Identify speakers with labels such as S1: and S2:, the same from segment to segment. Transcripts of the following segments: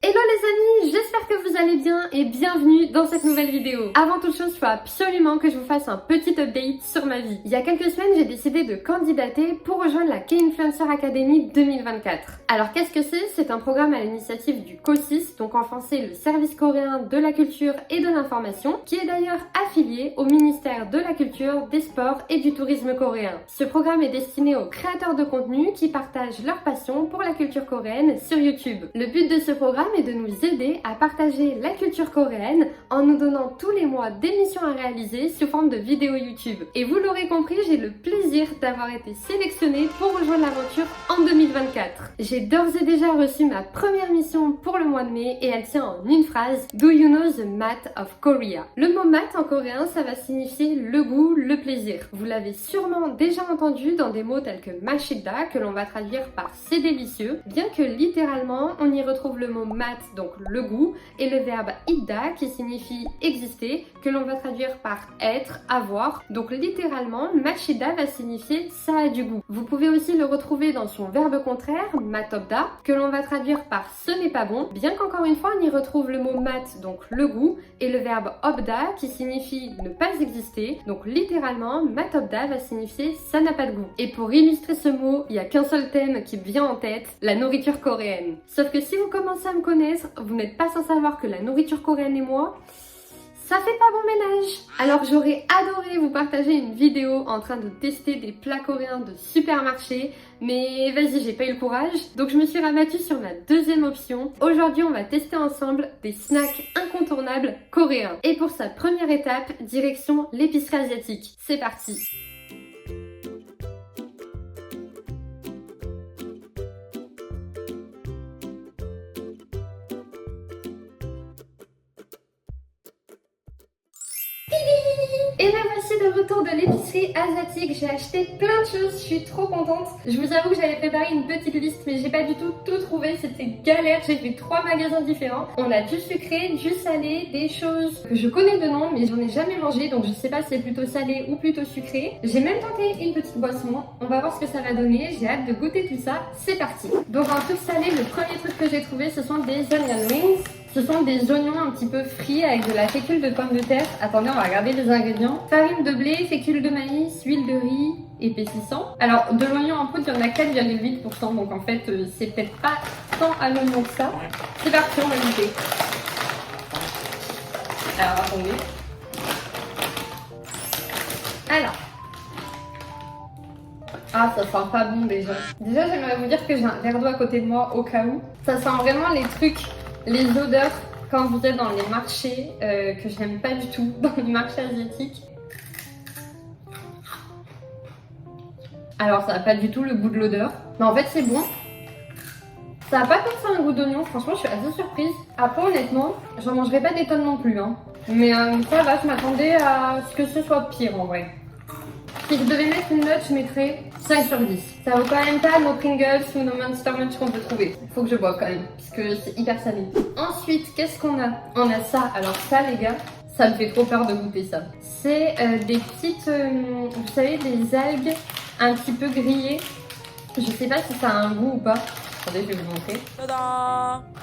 S1: Hello les amis, j'espère que vous allez bien et bienvenue dans cette nouvelle vidéo. Avant toute chose, il faut absolument que je vous fasse un petit update sur ma vie. Il y a quelques semaines, j'ai décidé de candidater pour rejoindre la K-Influencer Academy 2024. Alors qu'est-ce que c'est? C'est un programme à l'initiative du COSIS, donc en français le service coréen de la culture et de l'information, qui est d'ailleurs affilié au ministère de la culture, des sports et du tourisme coréen. Ce programme est destiné aux créateurs de contenu qui partagent leur passion pour la culture coréenne sur YouTube. Le but de ce programme est de nous aider à partager la culture coréenne en nous donnant tous les mois d'émissions à réaliser sous forme de vidéos YouTube. Et vous l'aurez compris, j'ai le plaisir d'avoir été sélectionnée pour rejoindre l'aventure en 2024. J'ai d'ores et déjà reçu ma première mission pour le mois de mai et elle tient en une phrase: Do you know the math of Korea? Le mot math en coréen, ça va signifier le goût, le plaisir. Vous l'avez sûrement déjà entendu dans des mots tels que mashida, que l'on va traduire par c'est délicieux, bien que littéralement on y retrouve le mot mat, donc le goût, et le verbe ida qui signifie exister, que l'on va traduire par être, avoir. Donc littéralement, mashida va signifier ça a du goût. Vous pouvez aussi le retrouver dans son verbe contraire, matobda, que l'on va traduire par ce n'est pas bon, bien qu'encore une fois on y retrouve le mot mat, donc le goût, et le verbe obda qui signifie ne pas exister. Donc littéralement, matobda va signifier ça n'a pas de goût. Et pour illustrer ce mot, il n'y a qu'un seul thème qui me vient en tête, la nourriture coréenne. Sauf que si vous commencez à me connaître, vous n'êtes pas sans savoir que la nourriture coréenne et moi, ça fait pas bon ménage. Alors j'aurais adoré vous partager une vidéo en train de tester des plats coréens de supermarché, mais vas-y, j'ai pas eu le courage. Donc je me suis rabattue sur ma deuxième option. Aujourd'hui, on va tester ensemble des snacks incontournables coréens. Et pour sa première étape, direction l'épicerie asiatique. C'est parti. Et là voici de retour de l'épicerie asiatique. J'ai acheté plein de choses, je suis trop contente. Je vous avoue que j'avais préparé une petite liste, mais j'ai pas du tout trouvé, c'était galère. J'ai fait 3 magasins différents. On a du sucré, du salé, des choses que je connais de nom mais j'en ai jamais mangé, donc je sais pas si c'est plutôt salé ou plutôt sucré. J'ai même tenté une petite boisson, on va voir ce que ça va donner. J'ai hâte de goûter tout ça, c'est parti. Donc en truc salé, le premier truc que j'ai trouvé, ce sont des onion rings. Ce sont des oignons un petit peu frits avec de la fécule de pomme de terre. Attendez, on va regarder les ingrédients. Farine de blé, fécule de maïs, huile de riz, épaississant. Alors, de l'oignon en poudre, il y en a 4,8%. Donc en fait, c'est peut-être pas tant à l'oignon que ça. C'est parti, on va goûter. Alors, attendez. Alors. Ah, ça sent pas bon déjà. Déjà, j'aimerais vous dire que j'ai un verre d'eau à côté de moi au cas où. Ça sent vraiment les trucs, les odeurs quand vous êtes dans les marchés que j'aime pas du tout, dans les marchés asiatiques. Alors ça n'a pas du tout le goût de l'odeur, mais en fait c'est bon. Ça n'a pas comme ça un goût d'oignon, franchement je suis assez surprise. Après honnêtement, j'en mangerai pas des tonnes non plus, hein. Mais ça va, je m'attendais à ce que ce soit pire en vrai. Si je devais mettre une note, je mettrais 5 sur 10. Ça vaut quand même pas nos Pringles ou nos Monster Munch qu'on peut trouver. Faut que je boive quand même, puisque c'est hyper salé. Ensuite, qu'est-ce qu'on a? On a ça. Alors ça, les gars, ça me fait trop peur de goûter ça. C'est des petites, vous savez, des algues un petit peu grillées. Je sais pas si ça a un goût ou pas. Attendez, je vais vous montrer.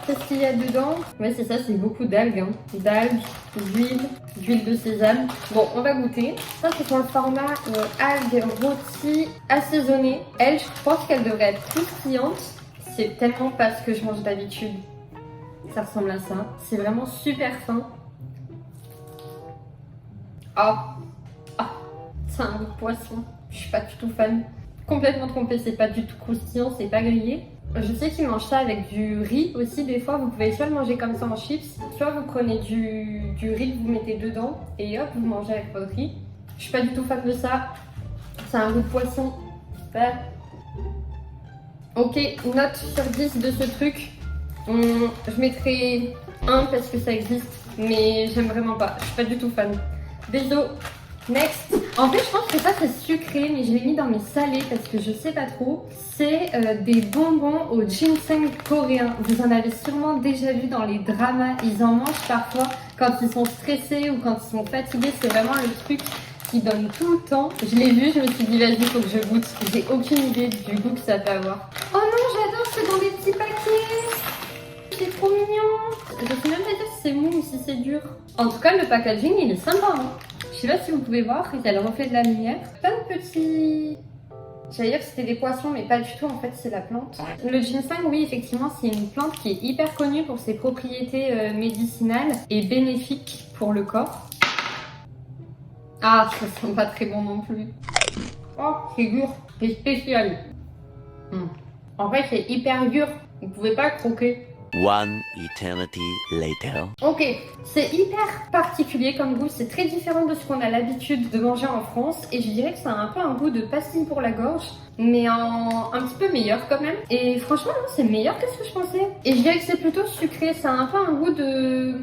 S1: Qu'est-ce qu'il y a dedans? Ouais, c'est ça, c'est beaucoup d'algues. Hein. D'algues, d'huile de sésame. Bon, on va goûter. Ça, c'est pour le format algues rôties assaisonnées. Elle, je pense qu'elle devrait être croustillante. C'est tellement pas ce que je mange d'habitude. Ça ressemble à ça. C'est vraiment super fin. C'est un goût de poisson. Je suis pas du tout fan. Complètement trompée, c'est pas du tout croustillant, c'est pas grillé. Je sais qu'ils mangent ça avec du riz aussi des fois, vous pouvez soit le manger comme ça en chips, soit vous prenez du riz que vous mettez dedans et hop, vous mangez avec votre riz. Je suis pas du tout fan de ça, c'est un goût de poisson. Ok, note sur 10 de ce truc, je mettrai 1 parce que ça existe, mais j'aime vraiment pas, je suis pas du tout fan. Désolé. Next. En fait, je pense que ça c'est sucré, mais je l'ai mis dans mes salés parce que je sais pas trop. C'est des bonbons au ginseng coréen. Vous en avez sûrement déjà vu dans les dramas. Ils en mangent parfois quand ils sont stressés ou quand ils sont fatigués. C'est vraiment le truc qui donne tout le temps. Je l'ai vu, je me suis dit vas-y, faut que je goûte. J'ai aucune idée du goût que ça peut avoir. Oh non, j'adore, c'est dans des petits paquets. J'ai trop mignon. Je sais même pas dire si c'est mou ou si c'est dur. En tout cas, le packaging, il est sympa. Hein. Je sais pas si vous pouvez voir, il y a le reflet de la lumière. Plein de petits... J'allais dire que c'était des poissons, mais pas du tout, en fait, c'est la plante. Le ginseng, oui, effectivement, c'est une plante qui est hyper connue pour ses propriétés médicinales et bénéfiques pour le corps. Ah, ça sent pas très bon non plus. Oh, c'est dur, c'est spécial. En fait, c'est hyper dur, vous pouvez pas croquer.
S2: One eternity later.
S1: Ok, c'est hyper particulier comme goût, c'est très différent de ce qu'on a l'habitude de manger en France et je dirais que ça a un peu un goût de pastille pour la gorge, mais un petit peu meilleur quand même. Et franchement, non, c'est meilleur que ce que je pensais. Et je dirais que c'est plutôt sucré, ça a un peu un goût de...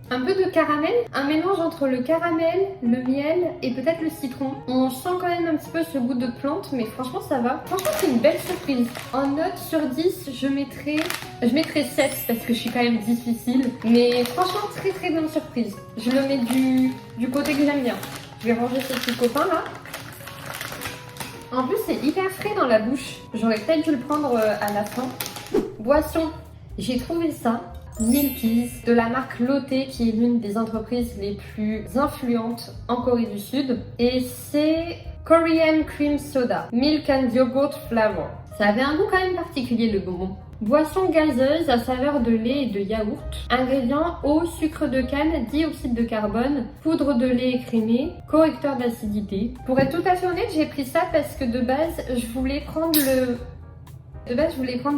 S1: un peu de caramel, un mélange entre le caramel, le miel et peut-être le citron. On sent quand même un petit peu ce goût de plante, mais franchement ça va. Franchement c'est une belle surprise. En note sur 10, je mettrai 7 parce que je suis quand même difficile. Mais franchement très bonne surprise. Je le mets du côté que j'aime bien. Je vais ranger ce petit copain là. En plus c'est hyper frais dans la bouche. J'aurais peut-être dû le prendre à la fin. Boisson, j'ai trouvé ça. Milky's de la marque Lotte qui est l'une des entreprises les plus influentes en Corée du Sud et c'est Korean Cream Soda Milk and Yogurt Flavor. Ça avait un goût quand même particulier le bonbon. Boisson gazeuse à saveur de lait et de yaourt. Ingrédients eau, sucre de canne, dioxyde de carbone, poudre de lait écrémé, correcteur d'acidité. Pour être tout à fait honnête, j'ai pris ça parce que de base je voulais prendre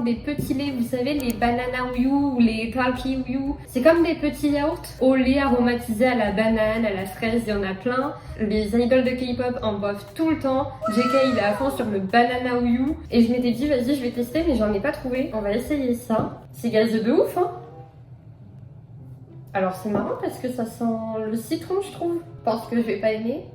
S1: des petits laits, vous savez, les banana uyu ou les talky uyu. C'est comme des petits yaourts au lait aromatisé à la banane, à la fraise, il y en a plein. Les idoles de K-pop en boivent tout le temps. JK il est à fond sur le banana uyu. Et je m'étais dit, vas-y, je vais tester, mais j'en ai pas trouvé. On va essayer ça. C'est gazeux de ouf, hein. Alors c'est marrant parce que ça sent le citron, je trouve. Je pense que je vais pas aimer.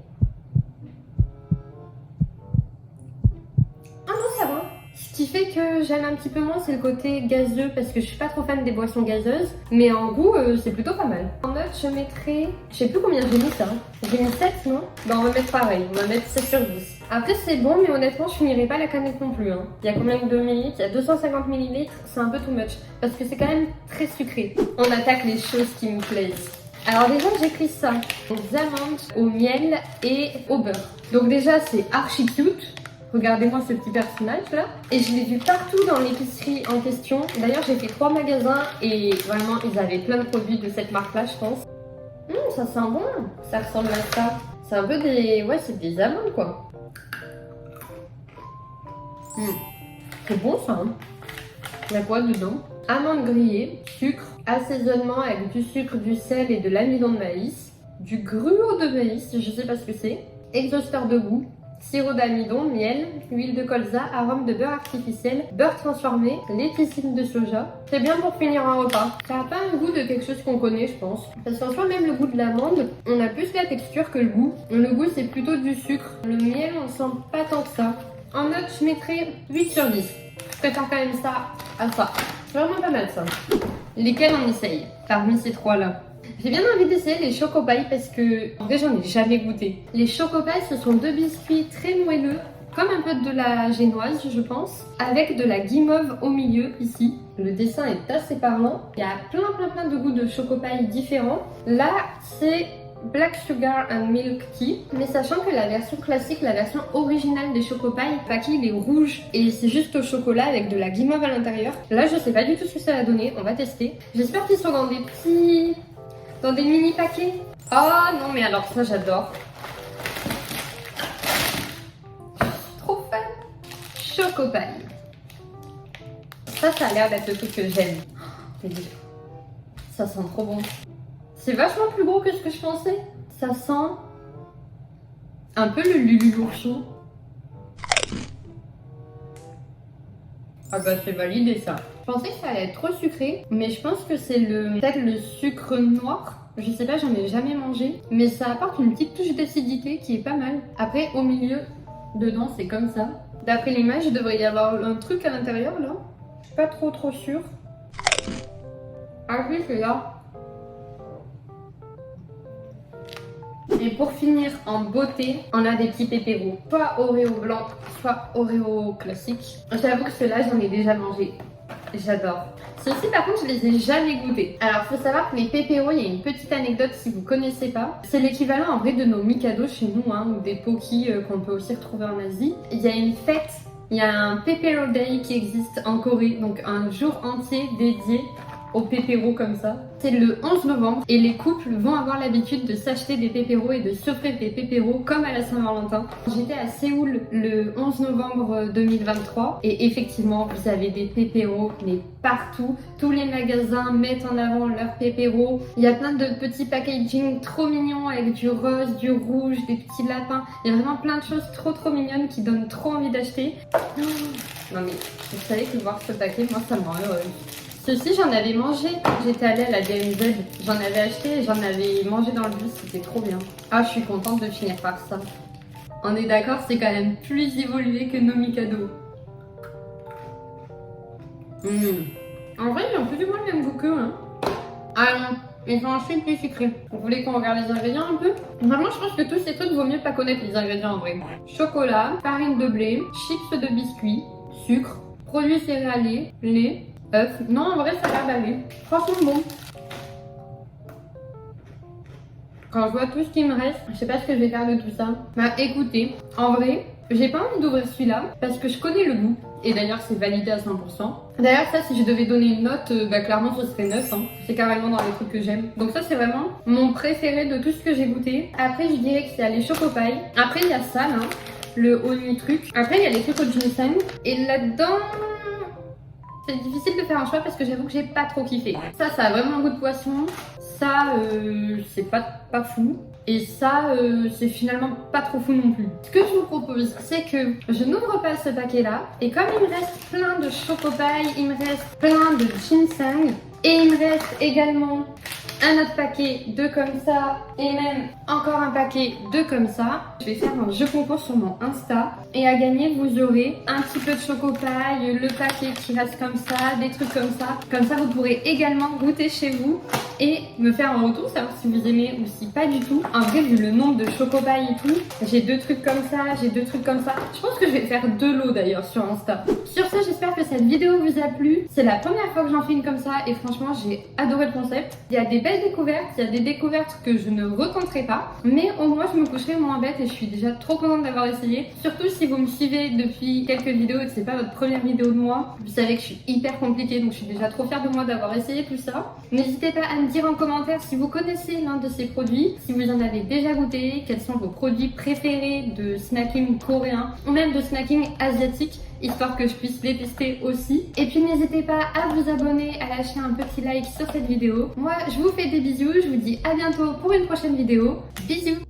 S1: Ah non, ça va. Ce qui fait que j'aime un petit peu moins, c'est le côté gazeux parce que je suis pas trop fan des boissons gazeuses. Mais en goût, c'est plutôt pas mal. En note, je mettrai... Je sais plus combien j'ai mis ça. J'ai mis 7, non? Bah on va mettre pareil, on va mettre 7 sur 10. Après c'est bon, mais honnêtement, je finirai pas la canette non plus. Hein. Il y a combien de millilitres? Il y a 250 millilitres, c'est un peu too much. Parce que c'est quand même très sucré. On attaque les choses qui me plaisent. Alors déjà j'ai pris ça, des amandes au miel et au beurre. Donc déjà c'est archi cute. Regardez-moi ce petit personnage là. Et je l'ai vu partout dans l'épicerie en question. D'ailleurs j'ai fait 3 magasins et vraiment ils avaient plein de produits de cette marque là je pense. Ça sent bon, ça ressemble à ça. C'est un peu des... ouais c'est des amandes quoi. C'est bon ça hein. Il y a quoi dedans? Amandes grillées, sucre, assaisonnement avec du sucre, du sel et de l'amidon de maïs, du gruau de maïs, je sais pas ce que c'est, exhausteur de goût, sirop d'amidon, miel, huile de colza, arôme de beurre artificiel, beurre transformé, léticine de soja. C'est bien pour finir un repas. Ça n'a pas un goût de quelque chose qu'on connaît, je pense. Parce qu'en soi, même le goût de l'amande, on a plus la texture que le goût. Le goût, c'est plutôt du sucre. Le miel, on ne sent pas tant que ça. En note, je mettrai 8 sur 10. Je préfère quand même ça à ça. C'est vraiment pas mal ça. Lesquels on essaye parmi ces trois-là? J'ai bien envie d'essayer les chocopailles parce que en vrai j'en ai jamais goûté. Les chocopailles ce sont 2 biscuits très moelleux, comme un peu de la génoise je pense, avec de la guimauve au milieu ici. Le dessin est assez parlant. Il y a plein de goûts de chocopailles différents. Là c'est Black Sugar and Milk Tea, mais sachant que la version classique, la version originale des chocopailles, le paquet il est rouge et c'est juste au chocolat avec de la guimauve à l'intérieur. Là je sais pas du tout ce que ça va donner, on va tester. J'espère qu'ils sont dans des petits... dans des mini paquets. Oh non mais alors ça j'adore. Trop fan. Chocopaille. Ça a l'air d'être le truc que j'aime. Ça sent trop bon. C'est vachement plus gros que ce que je pensais. Ça sent un peu le Lulu l'ourson. Ah bah c'est validé ça. Je pensais que ça allait être trop sucré, mais je pense que c'est peut-être le sucre noir. Je sais pas, j'en ai jamais mangé, mais ça apporte une petite touche d'acidité qui est pas mal. Après au milieu, dedans c'est comme ça. D'après l'image, il devrait y avoir un truc à l'intérieur là. Je suis pas trop sûre. Ah oui, c'est là. Et pour finir en beauté, on a des petits pépéros. Soit Oreo blanc, soit Oreo classique. J'avoue que ceux-là, j'en ai déjà mangé J'adore. Ceux-ci par contre je les ai jamais goûtés. Alors faut savoir que les pépéros, il y a une petite anecdote si vous connaissez pas. C'est l'équivalent en vrai de nos Mikado chez nous, hein, ou des Poki qu'on peut aussi retrouver en Asie. Il y a une fête, il y a un Pepero Day qui existe en Corée, donc un jour entier dédié aux pépéros comme ça. C'est le 11 novembre et les couples vont avoir l'habitude de s'acheter des pépéros et de s'offrir des pépéros comme à la Saint-Valentin. J'étais à Séoul le 11 novembre 2023 et effectivement vous avez des pépéros mais partout. Tous les magasins mettent en avant leurs pépéros. Il y a plein de petits packaging trop mignons avec du rose, du rouge, des petits lapins. Il y a vraiment plein de choses trop mignonnes qui donnent trop envie d'acheter. Non mais vous savez que voir ce paquet, moi ça me rend heureuse. Ceci, j'en avais mangé quand j'étais allée à la DMZ. J'en avais acheté et j'en avais mangé dans le bus, c'était trop bien. Ah, je suis contente de finir par ça. On est d'accord, c'est quand même plus évolué que nos Mikado. En vrai, ils ont plus ou moins le même goût qu'eux. Hein. Ah non, ils sont ensuite plus sucrés. Vous voulez qu'on regarde les ingrédients un peu? Vraiment, je pense que tous ces trucs, vaut mieux pas connaître les ingrédients en vrai. Chocolat, farine de blé, chips de biscuits, sucre, produits céréaliers, lait, œuf. Non, en vrai, ça a l'air d'aller. Franchement, bon. Quand je vois tout ce qui me reste, je sais pas ce que je vais faire de tout ça. Bah écoutez, en vrai, j'ai pas envie d'ouvrir celui-là parce que je connais le goût. Et d'ailleurs, c'est validé à 100%. D'ailleurs, ça, si je devais donner une note, bah clairement, ce serait 9. Hein. C'est carrément dans les trucs que j'aime. Donc ça, c'est vraiment mon préféré de tout ce que j'ai goûté. Après, je dirais que c'est les Chocopaï. Après, il y a ça, là, le Oni truc. Après, il y a les trucs au ginseng. Et là-dedans... c'est difficile de faire un choix parce que j'avoue que j'ai pas trop kiffé. Ça a vraiment un goût de poisson. Ça, c'est pas fou. Et ça, c'est finalement pas trop fou non plus. Ce que je vous propose, c'est que je n'ouvre pas ce paquet-là. Et comme il me reste plein de Chocopaï, il me reste plein de ginseng. Et il me reste également un autre paquet de comme ça et même encore un paquet de comme ça. Je vais faire un jeu concours sur mon Insta et à gagner vous aurez un petit peu de Chocopaï, le paquet qui reste comme ça, des trucs comme ça. Comme ça vous pourrez également goûter chez vous et me faire un retour, savoir si vous aimez ou si pas du tout. En vrai, vu le nombre de Chocopaï et tout, j'ai 2 trucs comme ça, j'ai 2 trucs comme ça. Je pense que je vais faire 2 lots d'ailleurs sur Insta. Sur ce, j'espère que cette vidéo vous a plu. C'est la première fois que j'en fais une comme ça et franchement j'ai adoré le concept. Il y a des belles découvertes, il y a des découvertes que je ne retenterai pas, mais au moins je me coucherai moins bête et je suis déjà trop contente d'avoir essayé. Surtout si vous me suivez depuis quelques vidéos et que c'est pas votre première vidéo de moi, vous savez que je suis hyper compliquée donc je suis déjà trop fière de moi d'avoir essayé tout ça. N'hésitez pas à me dire en commentaire si vous connaissez l'un de ces produits, si vous en avez déjà goûté, quels sont vos produits préférés de snacking coréen ou même de snacking asiatique, histoire que je puisse les tester aussi. Et puis n'hésitez pas à vous abonner, à lâcher un petit like sur cette vidéo. Moi, je vous fais des bisous, je vous dis à bientôt pour une prochaine vidéo. Bisous!